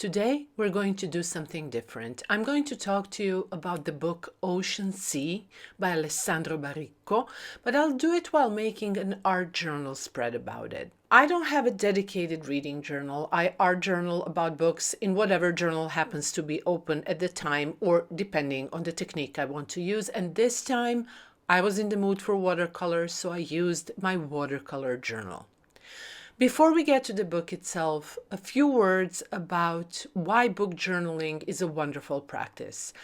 Today, we're going to do something different. I'm going to talk to you about the book Ocean Sea by Alessandro Baricco, but I'll do it while making an art journal spread about it. I don't have a dedicated reading journal. I art journal about books in whatever journal happens to be open at the time or depending on the technique I want to use. And this time, I was in the mood for watercolor, so I used my watercolor journal. Before we get to the book itself, a few words about why book journaling is a wonderful practice.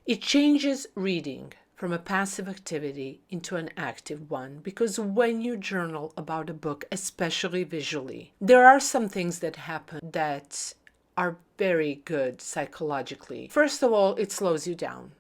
It changes reading from a passive activity into an active one, because when you journal about a book, especially visually, there are some things that happen that are very good psychologically. First of all, it slows you down.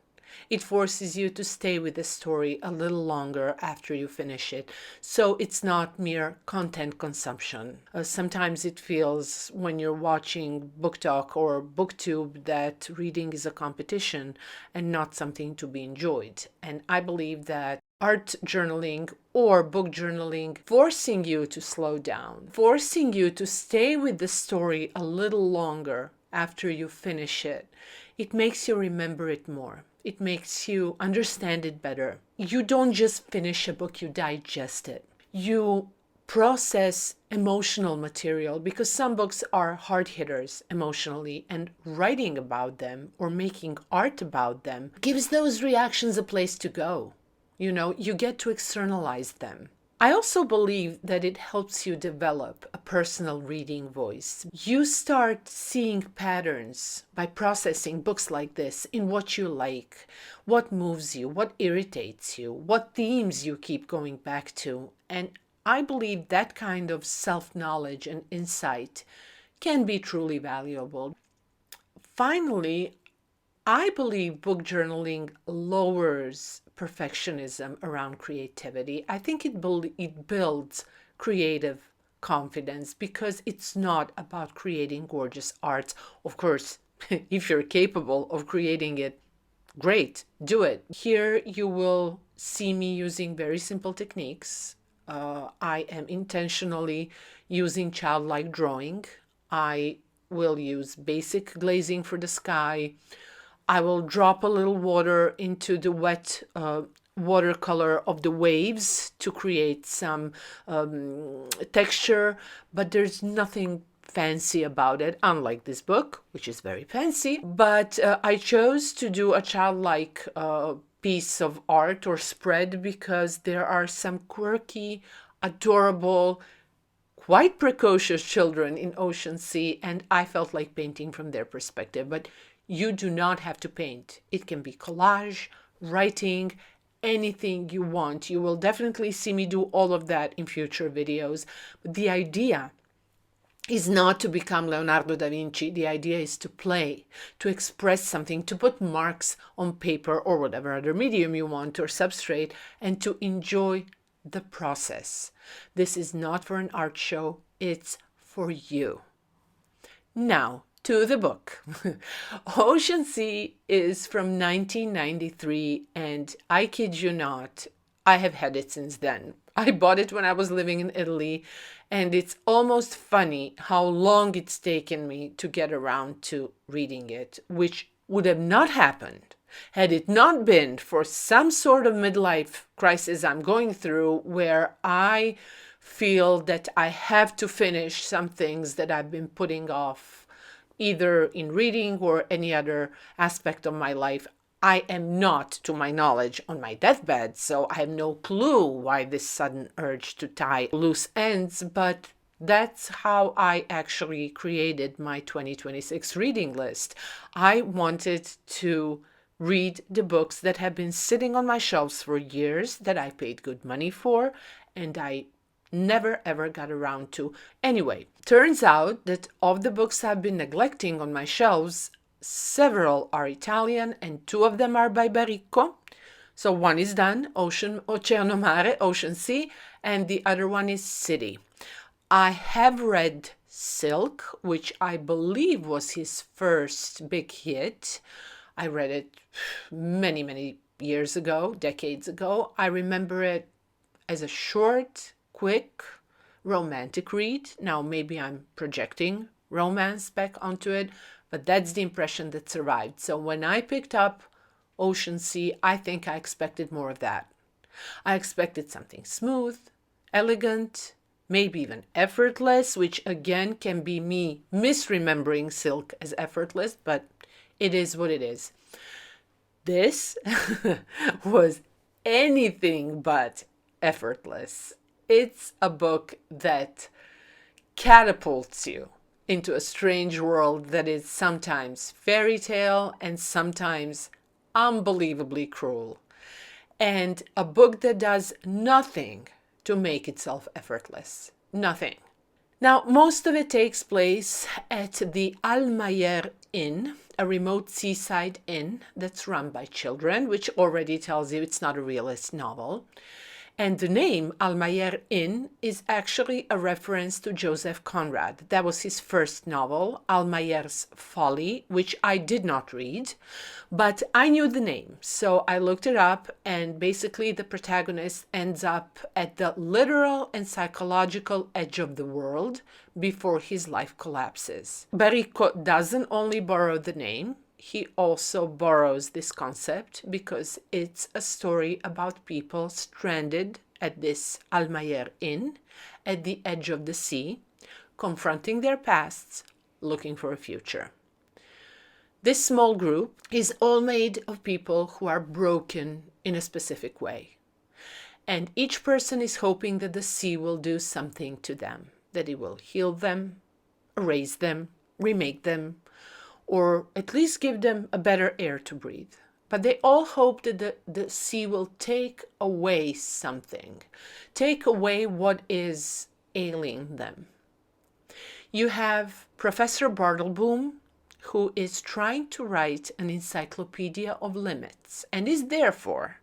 It forces you to stay with the story a little longer after you finish it. So it's not mere content consumption. Sometimes it feels when you're watching Book Talk or BookTube that reading is a competition and not something to be enjoyed. And I believe that art journaling or book journaling forcing you to slow down, forcing you to stay with the story a little longer after you finish it, it makes you remember it more. It makes you understand it better. You don't just finish a book, you digest it. You process emotional material, because some books are hard hitters emotionally, and writing about them or making art about them gives those reactions a place to go. You get to externalize them. I also believe that it helps you develop a personal reading voice. You start seeing patterns by processing books like this in what you like, what moves you, what irritates you, what themes you keep going back to. And I believe that kind of self-knowledge and insight can be truly valuable. Finally, I believe book journaling lowers perfectionism around creativity. I think it builds creative confidence, because it's not about creating gorgeous art. Of course, if you're capable of creating it, great, do it. Here you will see me using very simple techniques. I am intentionally using childlike drawing. I will use basic glazing for the sky. I will drop a little water into the wet watercolor of the waves to create some texture, but there's nothing fancy about it, unlike this book, which is very fancy. But I chose to do a childlike piece of art or spread because there are some quirky, adorable, quite precocious children in Ocean Sea, and I felt like painting from their perspective. But you do not have to paint. It can be collage, writing, anything you want. You will definitely see me do all of that in future videos. But the idea is not to become Leonardo da Vinci. The idea is to play, to express something, to put marks on paper or whatever other medium you want or substrate, and to enjoy the process. This is not for an art show, it's for you. Now, to the book. Ocean Sea is from 1993, and I kid you not, I have had it since then. I bought it when I was living in Italy, and it's almost funny how long it's taken me to get around to reading it, which would have not happened had it not been for some sort of midlife crisis I'm going through, where I feel that I have to finish some things that I've been putting off, either in reading or any other aspect of my life. I am not, to my knowledge, on my deathbed, so I have no clue why this sudden urge to tie loose ends, but that's how I actually created my 2026 reading list. I wanted to read the books that have been sitting on my shelves for years, that I paid good money for, and I never ever got around to. Anyway, turns out that of the books I've been neglecting on my shelves, several are Italian and two of them are by Baricco. So one is done, Oceano Mare, Ocean Sea, and the other one is City. I have read Silk, which I believe was his first big hit. I read it many, many years ago, decades ago. I remember it as a short, quick, romantic read. Now, maybe I'm projecting romance back onto it, but that's the impression that survived. So when I picked up Ocean Sea, I think I expected more of that. I expected something smooth, elegant, maybe even effortless, which again can be me misremembering Silk as effortless, but it is what it is. This was anything but effortless. It's a book that catapults you into a strange world that is sometimes fairy tale and sometimes unbelievably cruel. And a book that does nothing to make itself effortless. Nothing. Now, most of it takes place at the Almayer Inn, a remote seaside inn that's run by children, which already tells you it's not a realist novel. And the name Almayer Inn is actually a reference to Joseph Conrad. That was his first novel, Almayer's Folly, which I did not read, but I knew the name. So I looked it up, and basically the protagonist ends up at the literal and psychological edge of the world before his life collapses. Baricco doesn't only borrow the name, he also borrows this concept because it's a story about people stranded at this Almayer Inn at the edge of the sea, confronting their pasts, looking for a future. This small group is all made of people who are broken in a specific way. And each person is hoping that the sea will do something to them, that it will heal them, erase them, remake them, or at least give them a better air to breathe. But they all hope that the sea will take away something, take away what is ailing them. You have Professor Bartleboom, who is trying to write an encyclopedia of limits and is therefore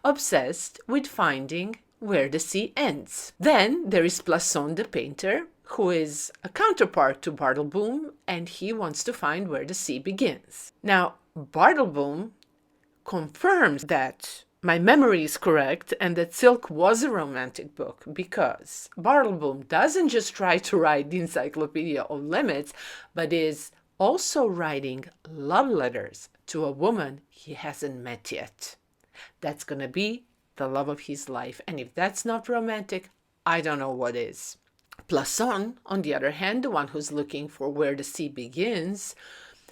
obsessed with finding where the sea ends. Then there is Plasson the painter, who is a counterpart to Bartleboom, and he wants to find where the sea begins. Now, Bartleboom confirms that my memory is correct and that Silk was a romantic book, because Bartleboom doesn't just try to write the Encyclopedia of Limits, but is also writing love letters to a woman he hasn't met yet. That's going to be the love of his life, and if that's not romantic, I don't know what is. Plasson, on the other hand, the one who's looking for where the sea begins,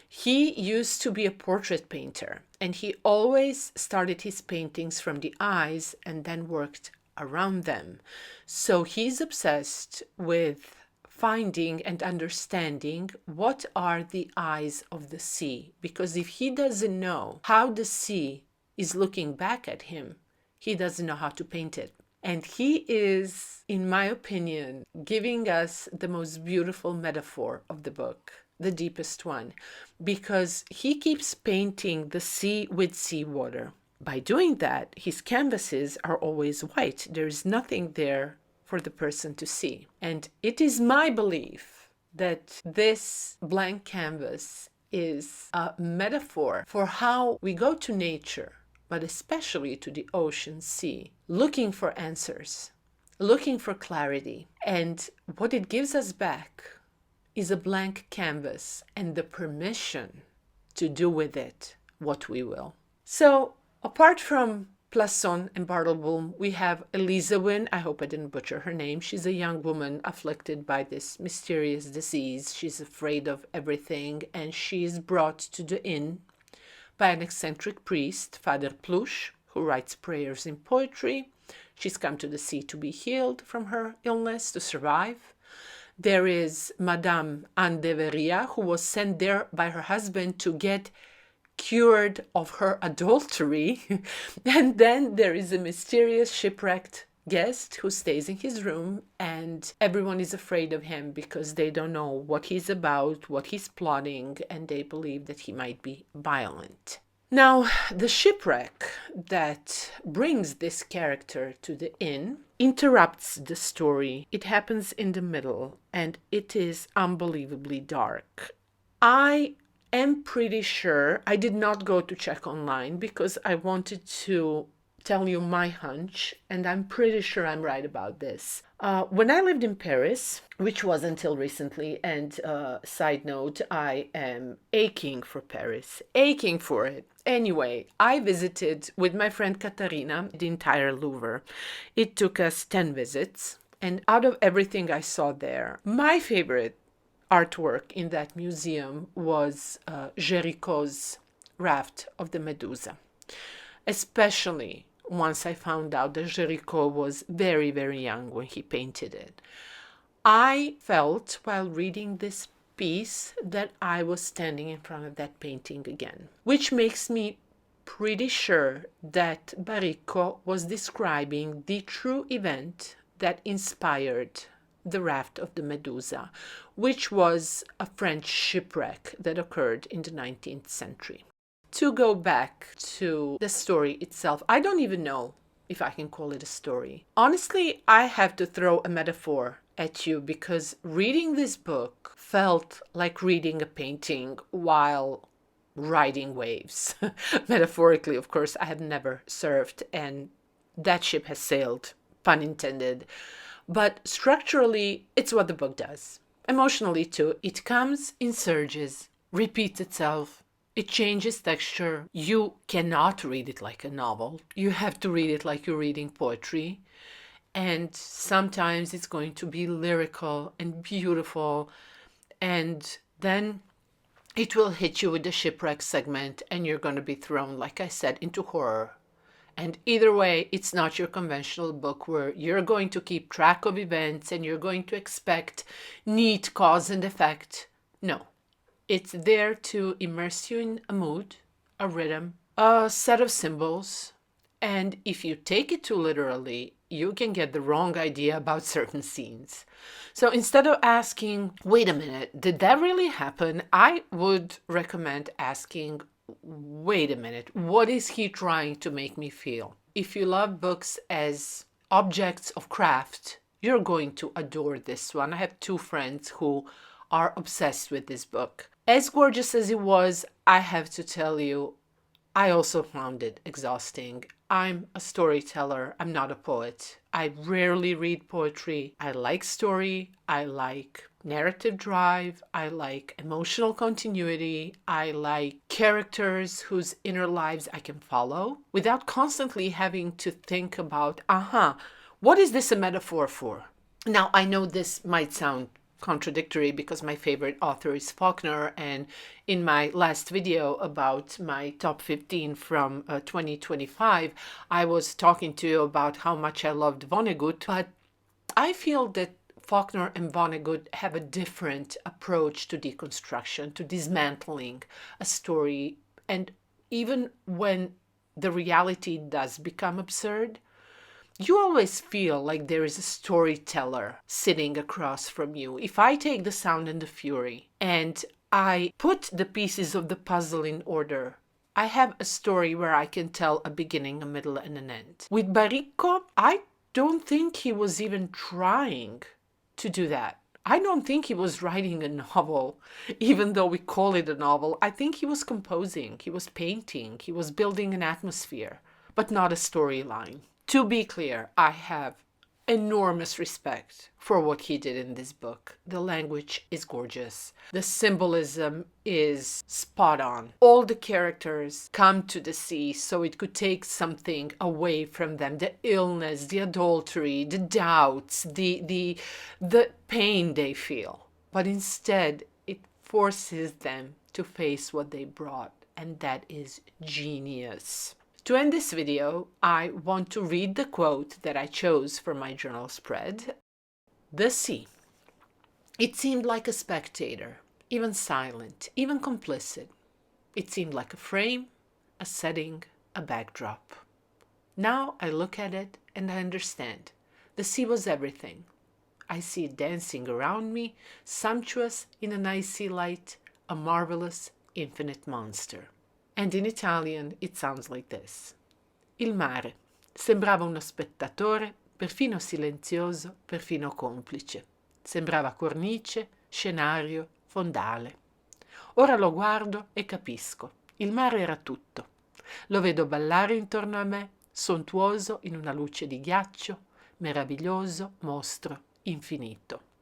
he used to be a portrait painter, and he always started his paintings from the eyes and then worked around them. So he's obsessed with finding and understanding what are the eyes of the sea, because if he doesn't know how the sea is looking back at him, he doesn't know how to paint it. And he is, in my opinion, giving us the most beautiful metaphor of the book, the deepest one, because he keeps painting the sea with seawater. By doing that, his canvases are always white. There is nothing there for the person to see. And it is my belief that this blank canvas is a metaphor for how we go to nature, but especially to the ocean sea, looking for answers, looking for clarity. And what it gives us back is a blank canvas and the permission to do with it what we will. So apart from Plasson and Bartleboom, we have Elisa Wynn. I hope I didn't butcher her name. She's a young woman afflicted by this mysterious disease. She's afraid of everything, and she is brought to the inn by an eccentric priest, Father Plush, who writes prayers in poetry. She's come to the sea to be healed from her illness, to survive. There is Madame Anne de Veria, who was sent there by her husband to get cured of her adultery. And then there is a mysterious shipwrecked guest who stays in his room, and everyone is afraid of him because they don't know what he's about, what he's plotting, and they believe that he might be violent. Now, the shipwreck that brings this character to the inn interrupts the story. It happens in the middle, and it is unbelievably dark. I am pretty sure, I did not go to check online because I wanted to tell you my hunch, and I'm pretty sure I'm right about this. When I lived in Paris, which was until recently, and side note, I am aching for Paris, aching for it. Anyway, I visited with my friend Katarina the entire Louvre. It took us 10 visits, and out of everything I saw there, my favorite artwork in that museum was Géricault's Raft of the Medusa, especially once I found out that Géricault was very, very young when he painted it. I felt while reading this piece that I was standing in front of that painting again, which makes me pretty sure that Baricco was describing the true event that inspired the Raft of the Medusa, which was a French shipwreck that occurred in the 19th century. To go back to the story itself, I don't even know if I can call it a story. Honestly, I have to throw a metaphor at you because reading this book felt like reading a painting while riding waves. Metaphorically, of course, I have never surfed and that ship has sailed, pun intended. But structurally, it's what the book does. Emotionally, too, it comes in surges, repeats itself. It changes texture. You cannot read it like a novel. You have to read it like you're reading poetry. And sometimes it's going to be lyrical and beautiful. And then it will hit you with the shipwreck segment and you're going to be thrown, like I said, into horror. And either way, it's not your conventional book where you're going to keep track of events and you're going to expect neat cause and effect. No. It's there to immerse you in a mood, a rhythm, a set of symbols, and if you take it too literally, you can get the wrong idea about certain scenes. So instead of asking, wait a minute, did that really happen? I would recommend asking, wait a minute, what is he trying to make me feel? If you love books as objects of craft, you're going to adore this one. I have two friends who are obsessed with this book. As gorgeous as it was, I have to tell you, I also found it exhausting. I'm a storyteller, I'm not a poet. I rarely read poetry. I like story, I like narrative drive, I like emotional continuity, I like characters whose inner lives I can follow without constantly having to think about, what is this a metaphor for? Now, I know this might sound contradictory because my favorite author is Faulkner, and in my last video about my top 15 from 2025, I was talking to you about how much I loved Vonnegut, but I feel that Faulkner and Vonnegut have a different approach to deconstruction, to dismantling a story, and even when the reality does become absurd, you always feel like there is a storyteller sitting across from you. If I take The Sound and the Fury and I put the pieces of the puzzle in order, I have a story where I can tell a beginning, a middle, and an end. With Baricco, I don't think he was even trying to do that. I don't think he was writing a novel, even though we call it a novel. I think he was composing, he was painting, he was building an atmosphere, but not a storyline. To be clear, I have enormous respect for what he did in this book. The language is gorgeous. The symbolism is spot on. All the characters come to the sea so it could take something away from them. The illness, the adultery, the doubts, the pain they feel. But instead, it forces them to face what they brought, and that is genius. To end this video, I want to read the quote that I chose for my journal spread. The sea. It seemed like a spectator, even silent, even complicit. It seemed like a frame, a setting, a backdrop. Now I look at it and I understand. The sea was everything. I see it dancing around me, sumptuous in an icy light, a marvelous, infinite monster. And in Italian it sounds like this. Il mare sembrava uno spettatore, perfino silenzioso, perfino complice. Sembrava cornice, scenario, fondale. Ora lo guardo e capisco. Il mare era tutto. Lo vedo ballare intorno a me, sontuoso in una luce di ghiaccio, meraviglioso, mostro, infinito.